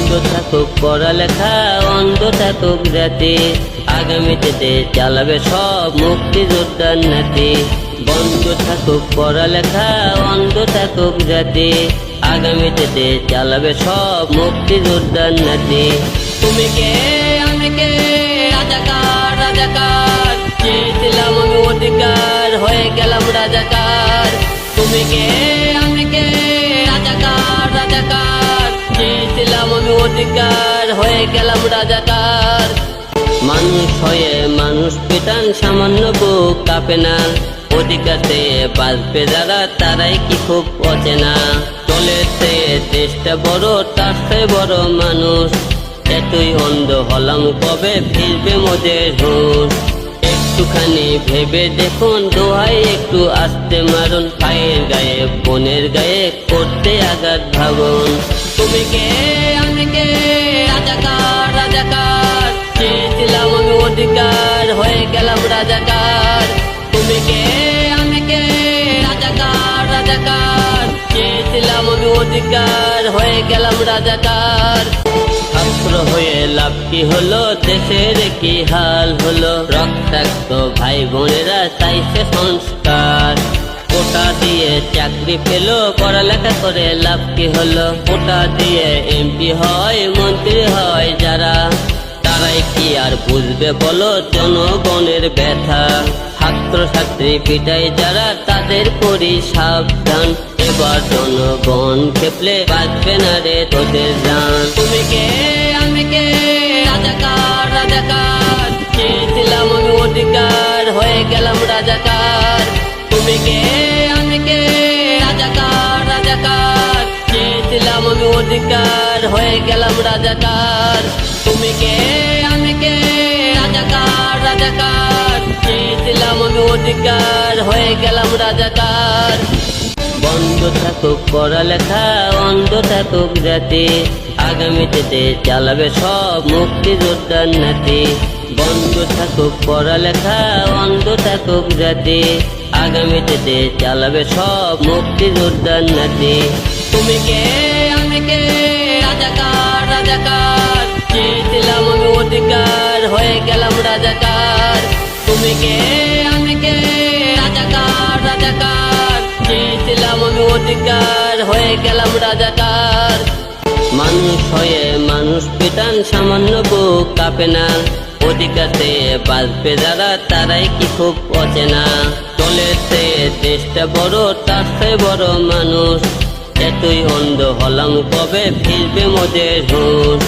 বন্ধ থাকুক পড়ালেখা, অন্ধ থাকুক জাতি, আগামীতে দেশ চালাবে সব মুক্তিযোদ্ধার নাতি। বন্ধ থাকুক পড়ালেখা, অন্ধ থাকুক জাতি, আগামীতে দেশ চালাবে সব মুক্তিযোদ্ধার নাতি। তুমি কে আমি কে, রাজাকার রাজাকার, চেয়েছিলাম আমি অধিকার, হয়ে গেলাম রাজাকার। তুমি কে আমি কে, রাজাকার রাজাকার, চেয়েছিলাম আমি অধিকার, হয়ে গেলাম রাজাকার। মানুষ হয়ে মানুষ পেটান, সামান্য বুক কাঁপে না, অধিকারে বাঁচবে যারা তারাই কি খুব অচেনা। চলেছে দেশটা বড়, তার চেয়ে বড় মানুষ, এতই অন্ধ হলাম কবে ফিরবে মোদের হুঁশ। একটুখানি ভেবে দেখুন, দোহাই একটু আস্তে মারুন, ভাইয়ের গায়ে বোনের গায়ে করতে আঘাত ভাবুন। তুমি কে আমি কে, রাজাকার রাজাকার, চেয়েছিলাম আমি অধিকার, হয়ে গেলাম রাজাকার। তুমি কে আমি কে, রাজাকার রাজাকার, চেয়েছিলাম আমি অধিকার, হয়ে গেলাম রাজাকার। ছাত্র হয়ে লাভ কি হলো, দেশের কি হাল হলো, রক্তাক্ত ভাই বোনেরা চাইছে সংস্কার। কোটা দিয়ে চাকরি পেলো, পড়ালেখা করে লাভ কি হলো, কোটা দিয়ে এমপি হয় মন্ত্রী হয় যারা, তারাই কি আর বুঝবে বলো জনগণের ব্যথা। ছাত্র ছাত্রী পিটাই যারা, তাদের করি সাবধান, এবার জনগণ খেপলে বাঁচবে না রে তোদের জান। তুমি কে আমি কে, রাজাকার রাজাকার, চেয়েছিলাম আমি অধিকার, হয়ে গেলাম রাজাকার। তুমি কে আমি কে, রাজাকার রাজাকার, চেয়েছিলাম আমি অধিকার, হয়ে গেলাম রাজাকার। তুমি কে আমি কে, রাজাকার রাজাকার, চেয়েছিলাম আমি অধিকার, হয়ে গেলাম রাজাকার। বন্ধ থাকুক পড়ালেখা, অন্ধ থাকুক জাতি, আগামীতে দেশ চালাবে সব মুক্তিযোদ্ধার নাতি। বন্ধ থাকুক পড়ালেখা, অন্ধ থাকুক জাতি, আগামীতে দেশ চালাবে সব মুক্তিযোদ্ধার নাতি। তুমি কে আমি কে, রাজাকার রাজাকার, চেয়েছিলাম আমি অধিকার, হয়ে গেলাম রাজাকার। তুমি কে আমি কে, রাজাকার রাজাকার, চেয়েছিলাম আমি অধিকার, হয়ে গেলাম রাজাকার। মানুষ হয়ে মানুষ পেটান, সামান্য বুক কাঁপে না, অধিকারে বাঁচবে যারা তারাই কি খুব অচেনা। চলেছে দেশটা বড়, তার চেয়ে বড় মানুষ, এতই অন্ধ হলাম কবে ফিরবে মোদের হুঁশ।